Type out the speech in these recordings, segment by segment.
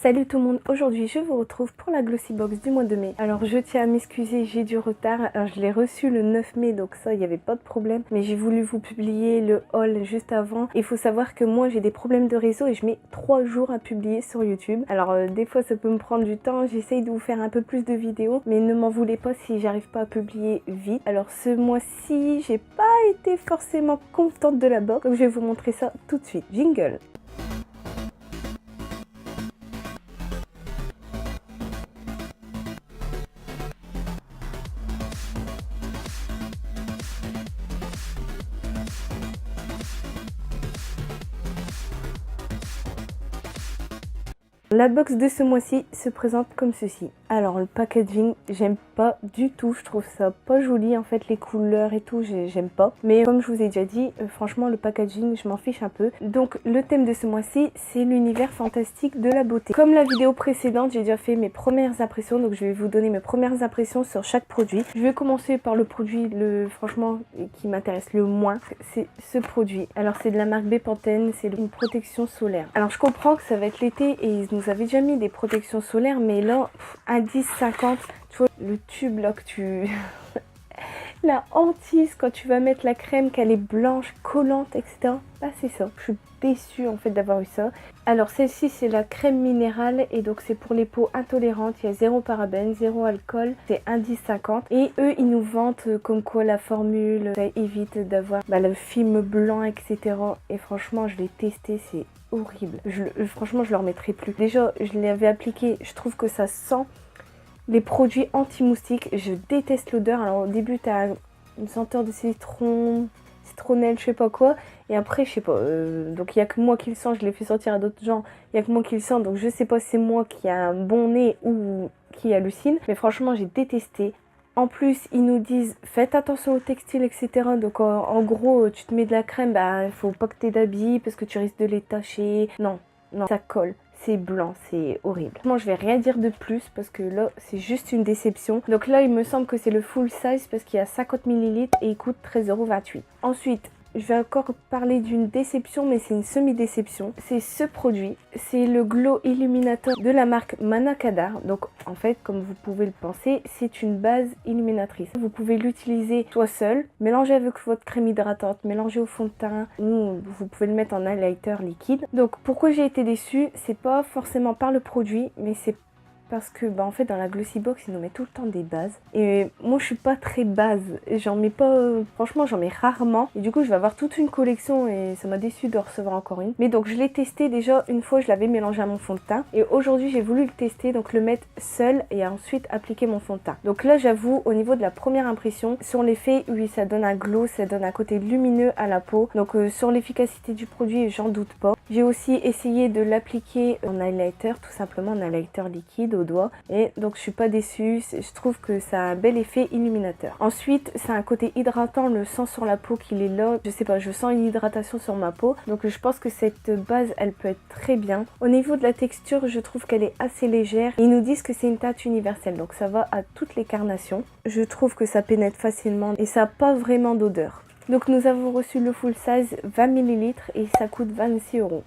Salut tout le monde, aujourd'hui je vous retrouve pour la Glossy Box du mois de mai. Alors je tiens à m'excuser, j'ai du retard. Alors, je l'ai reçu le 9 mai donc ça il n'y avait pas de problème. Mais j'ai voulu vous publier le haul juste avant. Il faut savoir que moi j'ai des problèmes de réseau et je mets 3 jours à publier sur YouTube. Alors des fois ça peut me prendre du temps, j'essaye de vous faire un peu plus de vidéos. Mais ne m'en voulez pas si j'arrive pas à publier vite. Alors ce mois-ci j'ai pas été forcément contente de la box. Donc je vais vous montrer ça tout de suite. Jingle. La box de ce mois-ci se présente comme ceci. Alors le packaging, j'aime pas du tout, je trouve ça pas joli en fait, les couleurs et tout, j'aime pas. Mais comme je vous ai déjà dit, franchement le packaging, je m'en fiche un peu. Donc le thème de ce mois-ci, c'est l'univers fantastique de la beauté. Comme la vidéo précédente, j'ai déjà fait mes premières impressions, donc je vais vous donner mes premières impressions sur chaque produit. Je vais commencer par le produit, franchement, qui m'intéresse le moins, c'est ce produit. Alors c'est de la marque Bepanthen, c'est une protection solaire. Alors je comprends que ça va être l'été et ils nous avaient déjà mis des protections solaires, mais là, à 10,50, tu vois, le tube là que tu... la hantise quand tu vas mettre la crème, qu'elle est blanche, collante, etc. Bah c'est ça, je suis déçue en fait d'avoir eu ça. Alors celle-ci c'est la crème minérale et donc c'est pour les peaux intolérantes, il y a 0 parabènes, 0 alcool, c'est 1,10,50 et eux ils nous vantent comme quoi la formule, ça évite d'avoir le film blanc, etc. Et franchement je l'ai testé, c'est horrible. Franchement je le remettrai plus. Déjà je l'avais appliqué, je trouve que ça sent les produits anti-moustiques. Je déteste l'odeur. Alors au début tu as une senteur de citronnelle, je sais pas quoi, et après je sais pas, donc il y a que moi qui le sens, je l'ai fait sortir à d'autres gens, il y a que moi qui le sens, donc je sais pas si c'est moi qui a un bon nez ou qui hallucine, mais franchement j'ai détesté. En plus, ils nous disent faites attention au textile, etc. Donc en gros, tu te mets de la crème, il faut pas que tu aies d'habits parce que tu risques de les tacher. Non, ça colle. C'est blanc, c'est horrible. Moi, je vais rien dire de plus parce que là, c'est juste une déception. Donc là, il me semble que c'est le full size parce qu'il y a 50 ml et il coûte 13,28 €. Ensuite, je vais encore parler d'une déception, mais c'est une semi-déception. C'est ce produit, c'est le Glow Illuminator de la marque Manakadar. Donc en fait, comme vous pouvez le penser, c'est une base illuminatrice. Vous pouvez l'utiliser soit seul, mélanger avec votre crème hydratante, mélanger au fond de teint, ou vous pouvez le mettre en highlighter liquide. Donc pourquoi j'ai été déçue, c'est pas forcément par le produit, mais c'est parce que en fait dans la Glossy Box ils nous mettent tout le temps des bases et moi je suis pas très base, j'en mets pas, franchement j'en mets rarement et du coup je vais avoir toute une collection et ça m'a déçu de recevoir encore une. Mais donc je l'ai testé déjà une fois, je l'avais mélangé à mon fond de teint et aujourd'hui j'ai voulu le tester, donc le mettre seul et ensuite appliquer mon fond de teint. Donc là j'avoue au niveau de la première impression, sur l'effet, oui ça donne un glow, ça donne un côté lumineux à la peau, donc sur l'efficacité du produit j'en doute pas. J'ai aussi essayé de l'appliquer en highlighter, tout simplement en highlighter liquide au doigt et donc je suis pas déçue, je trouve que ça a un bel effet illuminateur. Ensuite c'est un côté hydratant, le sens sur la peau qu'il est là, je sais pas, je sens une hydratation sur ma peau, donc je pense que cette base elle peut être très bien. Au niveau de la texture je trouve qu'elle est assez légère, ils nous disent que c'est une teinte universelle donc ça va à toutes les carnations. Je trouve que ça pénètre facilement et ça n'a pas vraiment d'odeur. Donc nous avons reçu le full size 20 ml et ça coûte 26 €.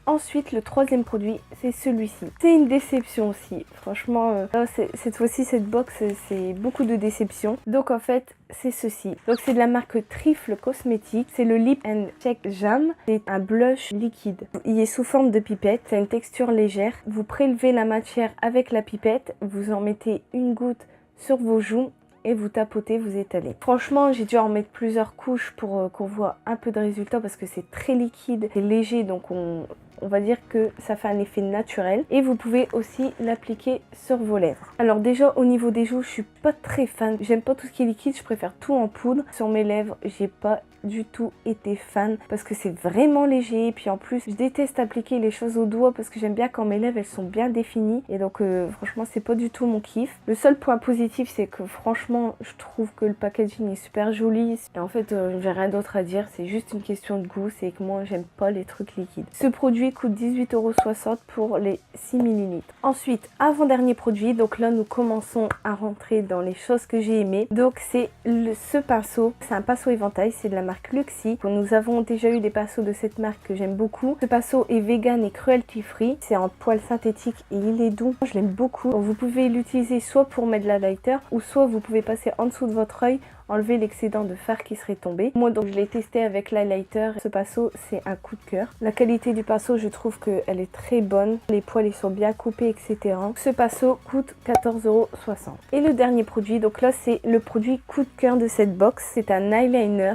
Ensuite, le troisième produit, c'est celui-ci. C'est une déception aussi. Franchement, cette fois-ci, cette box, c'est beaucoup de déception. Donc en fait, c'est ceci. Donc c'est de la marque Trifle Cosmétique. C'est le Lip and Cheek Jam. C'est un blush liquide. Il est sous forme de pipette. C'est une texture légère. Vous prélevez la matière avec la pipette. Vous en mettez une goutte sur vos joues et vous tapotez, vous étalez. Franchement, j'ai dû en mettre plusieurs couches pour qu'on voit un peu de résultat parce que c'est très liquide, c'est léger, donc on va dire que ça fait un effet naturel. Et vous pouvez aussi l'appliquer sur vos lèvres. Alors déjà, au niveau des joues, je suis pas très fan. J'aime pas tout ce qui est liquide, je préfère tout en poudre. Sur mes lèvres, j'ai pas du tout été fan parce que c'est vraiment léger et puis en plus je déteste appliquer les choses au doigt parce que j'aime bien quand mes lèvres elles sont bien définies et donc franchement c'est pas du tout mon kiff. Le seul point positif c'est que franchement je trouve que le packaging est super joli et en fait j'ai rien d'autre à dire, c'est juste une question de goût, c'est que moi j'aime pas les trucs liquides. Ce produit produit coûte 18,60 € pour les 6 ml. Ensuite, avant-dernier produit, donc là nous commençons à rentrer dans les choses que j'ai aimées. Donc c'est ce pinceau, c'est un pinceau éventail, c'est de la marque Luxi. Nous avons déjà eu des pinceaux de cette marque que j'aime beaucoup. Ce pinceau est vegan et cruelty free, c'est en poil synthétique et il est doux, je l'aime beaucoup. Donc, vous pouvez l'utiliser soit pour mettre de l'highlighter ou soit vous pouvez passer en dessous de votre œil, enlever l'excédent de fard qui serait tombé. Moi donc je l'ai testé avec l'highlighter, ce pinceau c'est un coup de cœur. La qualité du pinceau, je trouve qu'elle est très bonne, les poils ils sont bien coupés, etc. Ce pinceau coûte 14,60 €. Et le dernier produit, donc là c'est le produit coup de cœur de cette box, c'est un eyeliner.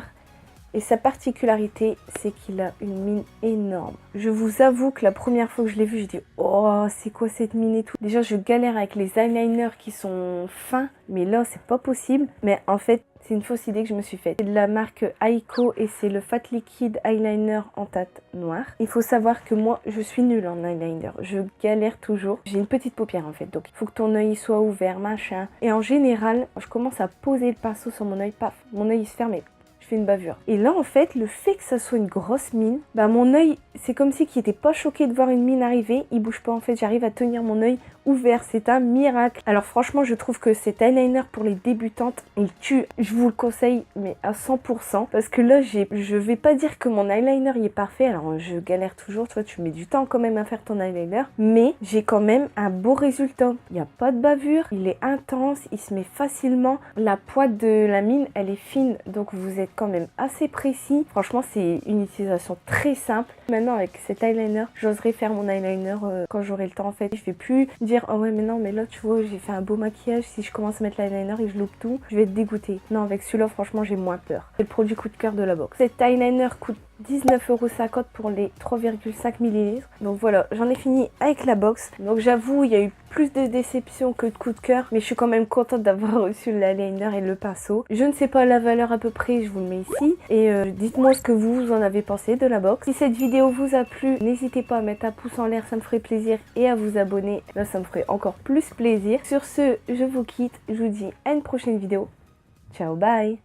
Et sa particularité, c'est qu'il a une mine énorme. Je vous avoue que la première fois que je l'ai vu, j'ai dit « Oh, c'est quoi cette mine et tout ?» Déjà, je galère avec les eyeliners qui sont fins, mais là, c'est pas possible. Mais en fait, c'est une fausse idée que je me suis faite. C'est de la marque Aiko et c'est le Fat Liquid Eyeliner en teinte noire. Il faut savoir que moi, je suis nulle en eyeliner. Je galère toujours. J'ai une petite paupière en fait, donc il faut que ton œil soit ouvert, machin. Et en général, je commence à poser le pinceau sur mon œil, paf, mon œil il se ferme et je fais une bavure. Et là en fait, le fait que ça soit une grosse mine, bah mon œil, c'est comme si il était pas choqué de voir une mine arriver, il bouge pas en fait, j'arrive à tenir mon œil ouvert, c'est un miracle. Alors franchement, je trouve que cet eyeliner pour les débutantes, il tue. Je vous le conseille, mais à 100%, parce que là, je vais pas dire que mon eyeliner il est parfait, alors je galère toujours, tu vois, tu mets du temps quand même à faire ton eyeliner, mais j'ai quand même un beau résultat. Il n'y a pas de bavure, il est intense, il se met facilement, la pointe de la mine, elle est fine, donc vous êtes quand même assez précis. Franchement, c'est une utilisation très simple. Maintenant, avec cet eyeliner, j'oserais faire mon eyeliner quand j'aurai le temps en fait. Je vais plus dire oh ouais mais non mais là tu vois j'ai fait un beau maquillage, si je commence à mettre l'eyeliner et je loupe tout, je vais être dégoûtée. Non, avec celui-là franchement j'ai moins peur. C'est le produit coup de cœur de la box. Cet eyeliner coûte 19,50 € pour les 3,5 ml. Donc voilà, j'en ai fini avec la box. Donc j'avoue, il y a eu plus de déception que de coup de cœur, mais je suis quand même contente d'avoir reçu l'eyeliner et le pinceau. Je ne sais pas la valeur à peu près, je vous le mets ici. Et dites-moi ce que vous en avez pensé de la box. Si cette vidéo vous a plu, n'hésitez pas à mettre un pouce en l'air, ça me ferait plaisir, et à vous abonner, là ça me ferait encore plus plaisir. Sur ce, je vous quitte, je vous dis à une prochaine vidéo. Ciao, bye!